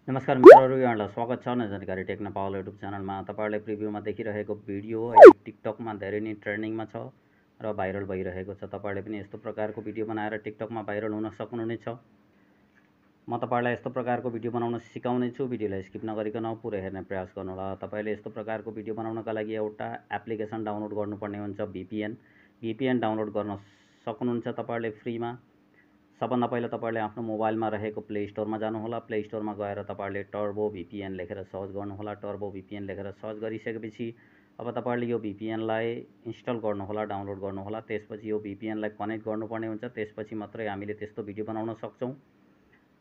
नमस्कार मित्रहरू, यहाँलाई स्वागत छ जानकारी टेक्नपाल युट्युब च्यानलमा। तपाईहरुले प्रिभ्यूमा देखिरहेको भिडियो अहिले टिकटकमा धेरै नै ट्रेन्डिङमा छ र भाइरल भइरहेको छ। तपाईहरुले पनि यस्तो प्रकारको भिडियो बनाएर टिकटकमा भाइरल हुन सक्नुहुनेछ। म तपाईहरुलाई यस्तो प्रकारको भिडियो बनाउन सिकाउने छु। भिडियोलाई स्किप नगरिकन पुरै हेर्ने प्रयास गर्नुहोला। तपाईले यस्तो प्रकारको भिडियो बनाउनका लागि एउटा एप्लिकेसन डाउनलोड गर्नुपर्ने हुन्छ, VPN डाउनलोड गर्न सक्नुहुन्छ तपाईहरुले फ्रीमा। सबभन्दा पहिला तपाईले आफ्नो मोबाइलमा रहेको प्ले स्टोरमा जानुहोला। प्ले स्टोरमा गएर तपाईले टर्बो VPN लेखेर सर्च गर्नुहोला। टर्बो VPN लेखेर सर्च गरिसकेपछि अब तपाईले यो VPN लाई इन्स्टल गर्नुहोला, डाउनलोड गर्नुहोला। त्यसपछि यो VPN लाई कनेक्ट गर्नुपर्ने हुन्छ। त्यसपछि मात्रै हामीले त्यस्तो भिडियो बनाउन सक्छौं।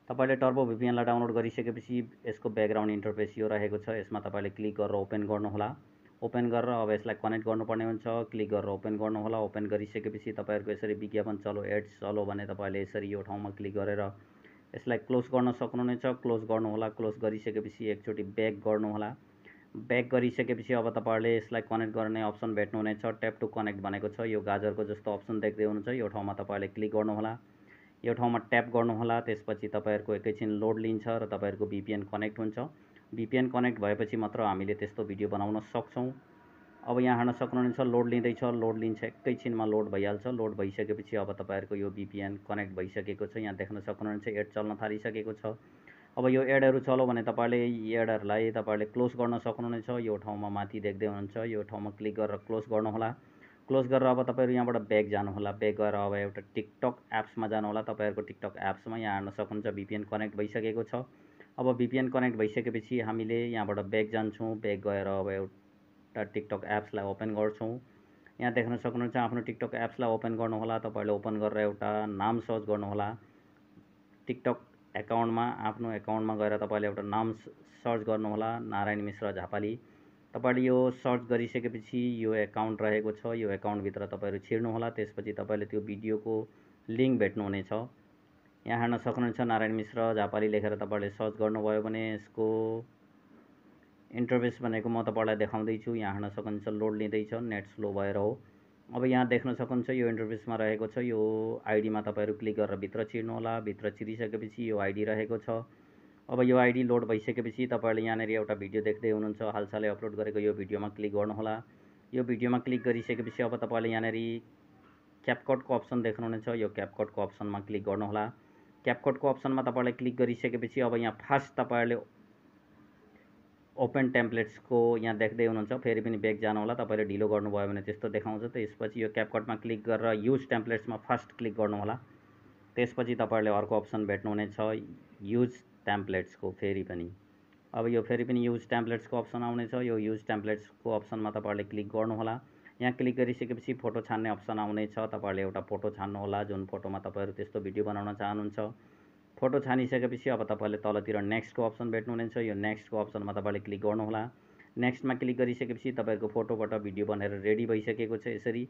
तपाईले टर्बो VPN लाई डाउनलोड गरिसकेपछि यसको ब्याकग्राउन्ड इन्टरफेस यो रहेको छ। यसमा तपाईले क्लिक गरेर ओपन गर्नुहोला। ओपन गरेर अब यसलाई कनेक्ट गर्नुपर्ने हुन्छ। क्लिक गरेर ओपन गर्नुहोला। ओपन गरिसकेपछि तपाईहरुको यसरी विज्ञापन चलो, एड्स चलो भने तपाईले यसरी यो ठाउँमा क्लिक गरेर यसलाई क्लोज गर्न सक्नुहुनेछ। क्लोज गर्नुहोला। क्लोज गरिसकेपछि एकचोटी ब्याक गर्नुहोला। ब्याक गरिसकेपछि अब तपाईहरुले यसलाई कनेक्ट गर्ने अप्सन भेट्नुहुनेछ। ट्याप टु कनेक्ट भनेको छ। यो गाजरको जस्तो अप्सन देख्दै हुनुहुन्छ। यो ठाउँमा तपाईले क्लिक गर्नुहोला। यो ठाउँमा ट्याप गर्नुहोला। त्यसपछि तपाईहरुको एकैछिन लोड लिन्छ र तपाईहरुको VPN कनेक्ट हुन्छ। VPN कनेक्ट भएपछि मात्र हामीले त्यस्तो भिडियो बनाउन सक्छौं। अब यहाँ हेर्न सक्नुहुनेछ लोड लिँदैछ। लोड लिन्छ, एकैछिनमा लोड भइहाल्छ। लोड भइसकेपछि अब तपाईहरुको यो VPN कनेक्ट भइसकेको छ। यहाँ देख्न सक्नुहुनेछ एड चल्न थालिसकेको छ। अब यो एडहरु चल्यो भने तपाईले एडहरुलाई तपाईले क्लोज गर्न सक्नुहुनेछ। यो ठाउँमा माथि देख्दै हुनुहुन्छ। यो ठाउँमा क्लिक गरेर क्लोज गर्नुहोला। क्लोज गरेर अब तपाईहरु यहाँबाट ब्याक जानुहोला। ब्याक गएर अब एउटा टिकटक एप्समा जानुहोला। तपाईहरुको टिकटक एप्समा यहाँ हेर्न सक्नुहुन्छ VPN कनेक्ट भइसकेको छ। अब VPN कनेक्ट भइसकेपछि हामीले यहाँबाट ब्याक जान्छौं। ब्याक गएर अब एउटा टिकटक एप्सलाई ओपन गर्छौं। यहाँ देख्न सक्नुहुन्छ आफ्नो टिकटक एप्सलाई ओपन गर्नुहोला। तपाईले ओपन गरेर एउटा नाम सर्च गर्नुहोला। टिकटक एकाउन्टमा आफ्नो एकाउन्टमा गएर तपाईले एउटा नाम सर्च गर्नुहोला, नारायण मिश्र झापाली। तपाईले यो सर्च गरिसकेपछि यो एकाउन्ट रहेको छ। यो एकाउन्ट भित्र तपाईहरु छिर्नुहोला। त्यसपछि तपाईले त्यो भिडियोको लिंक भेट्नुहुनेछ। यहाँ हेर्न सक्नुहुन्छ नारायण मिश्र झापाली लेखेर तपाईले सर्च गर्नुभयो भने यसको इन्टरफेस भनेको म तपाईलाई देखाउँदै छु। यहाँ हेर्न सक्नुहुन्छ लोड लिँदैछ, नेट स्लो भएर हो। अब यहाँ देख्न सक्नुहुन्छ यो इन्टरफेसमा रहेको छ। यो आईडीमा तपाईहरु क्लिक गरेर भित्र छिर्नुहोला। भित्र छिरिसकेपछि यो आईडी रहेको छ। अब यो आईडी लोड भइसकेपछि तपाईहरुले यहाँनेरि एउटा भिडियो देख्दै हुनुहुन्छ। हालसालै अपलोड गरेको यो भिडियोमा क्लिक गर्नुहोला। यो भिडियोमा क्लिक गरिसकेपछि अब तपाईले यहाँनेरि क्यापकटको अप्सन देख्नुहुनेछ। यो क्यापकटको अप्सनमा क्लिक गर्नुहोला। क्यापकटको अप्सनमा तपाईले क्लिक गरिसकेपछि अब यहाँ फर्स्ट तपाईहरुले ओपन टेम्प्लेट्सको यहाँ देख्दै हुनुहुन्छ। फेरि पनि ब्याक जानु होला। तपाईले ढिलो गर्नुभयो भने त्यस्तो देखाउँछ। त्यसपछि यो क्यापकटमा क्लिक गरेर युज टेम्प्लेट्समा फर्स्ट क्लिक गर्नु होला। त्यसपछि तपाईहरुले अर्को अप्सन भेट्नुहुनेछ युज टेम्प्लेट्सको। फेरि पनि अब यो फेरि पनि युज टेम्प्लेट्सको अप्सन आउनेछ। यो युज टेम्प्लेट्सको अप्सनमा तपाईहरुले क्लिक गर्नु होला। यहाँ क्लिक गरिसकेपछि फोटो छान्ने अप्सन आउनेछ। तपाईहरुले एउटा फोटो छान्नु होला जुन फोटोमा तपाईहरु त्यस्तो भिडियो बनाउन चाहनुहुन्छ। फोटो छानिसकेपछि अब तपाईले तलतिर नेक्स्टको अप्सन भेट्नुहुनेछ। यो नेक्स्टको अप्सनमा तपाईले क्लिक गर्नु होला। नेक्स्टमा क्लिक गरिसकेपछि तपाईहरुको फोटोबाट भिडियो बनेर रेडी भइसकेको छ। यसरी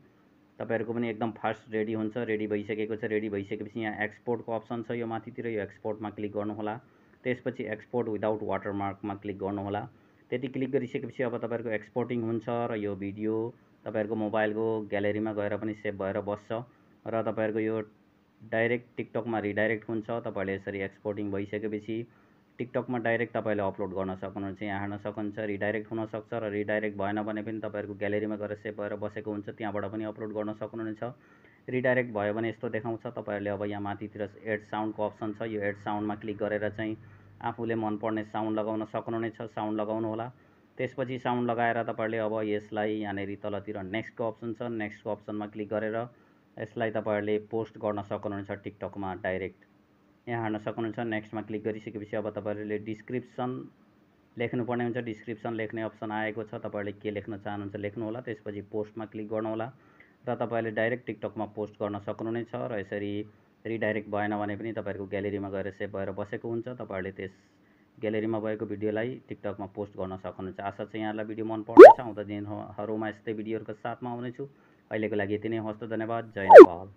तपाईहरुको पनि एकदम फास्ट रेडी हुन्छ। रेडी भइसकेको छ। रेडी भइसकेपछि यहाँ एक्सपोर्टको अप्सन छ यो माथितिर। यो एक्सपोर्टमा क्लिक गर्नु होला। त्यसपछि एक्सपोर्ट विदाउट वाटरमार्कमा क्लिक गर्नु होला। त्यति क्लिक गरिसकेपछि अब तपाईहरुको एक्सपोर्टिङ हुन्छ र यो भिडियो तपाईहरुको मोबाइलको ग्यालेरीमा गएर पनि सेभ भएर बस्छ र तपाईहरुको यो डाइरेक्ट टिकटकमा रिडाइरेक्ट हुन्छ। तपाईले यसरी एक्सपोर्टिङ भइसकेपछि टिकटकमा डाइरेक्ट तपाईले अपलोड गर्न सक्नुहुन्छ। यहाँ हेर्न सक्नुहुन्छ रिडाइरेक्ट हुन सक्छ र रिडाइरेक्ट भएन भने पनि तपाईहरुको ग्यालेरीमा गएर सेभ भएर बसेको हुन्छ। त्यहाँबाट पनि अपलोड गर्न सक्नुहुनेछ। रिडाइरेक्ट भयो भने यस्तो देखाउँछ। तपाईहरुले अब यहाँ माथितिर एड साउन्डको अप्सन छ। यो एड साउन्डमा क्लिक गरेर चाहिँ आफूले मन पर्ने साउन्ड लगाउन सक्नुहुनेछ। साउन्ड लगाउनु होला। त्यसपछि साउन्ड लगाएर तपाईहरुले अब यसलाई यहाँनेरि तलतिर नेक्स्टको अप्सन छ। नेक्स्टको अप्सनमा क्लिक गरेर यसलाई तपाईहरुले पोस्ट गर्न सक्नुहुनेछ टिकटकमा डाइरेक्ट। यहाँ हेर्न सक्नुहुन्छ नेक्स्टमा क्लिक गरिसकेपछि अब तपाईहरुले डिस्क्रिप्सन लेख्नुपर्ने हुन्छ। डिस्क्रिप्सन लेख्ने अप्सन आएको छ। तपाईहरुले के लेख्न चाहनुहुन्छ लेख्नु होला। त्यसपछि पोस्टमा क्लिक गर्नु होला र तपाईहरुले डाइरेक्ट टिकटकमा पोस्ट गर्न सक्नुहुनेछ र यसरी रिडाइरेक्ट भएन भने पनि तपाईहरुको ग्यालेरीमा गएर सेभ भएर बसेको हुन्छ। तपाईहरुले त्यस ग्यालेरीमा भएको भिडियोलाई टिकटकमा पोस्ट गर्न सक्नुहुन्छ। आशा छ यहाँलाई भिडियो मन पर्नेछ। आउँदा दिनहरुमा यस्तै भिडियोहरुका साथमा आउनेछु। अहिलेको लागि यति नै। हस्त धन्यवाद। जय नेपाल।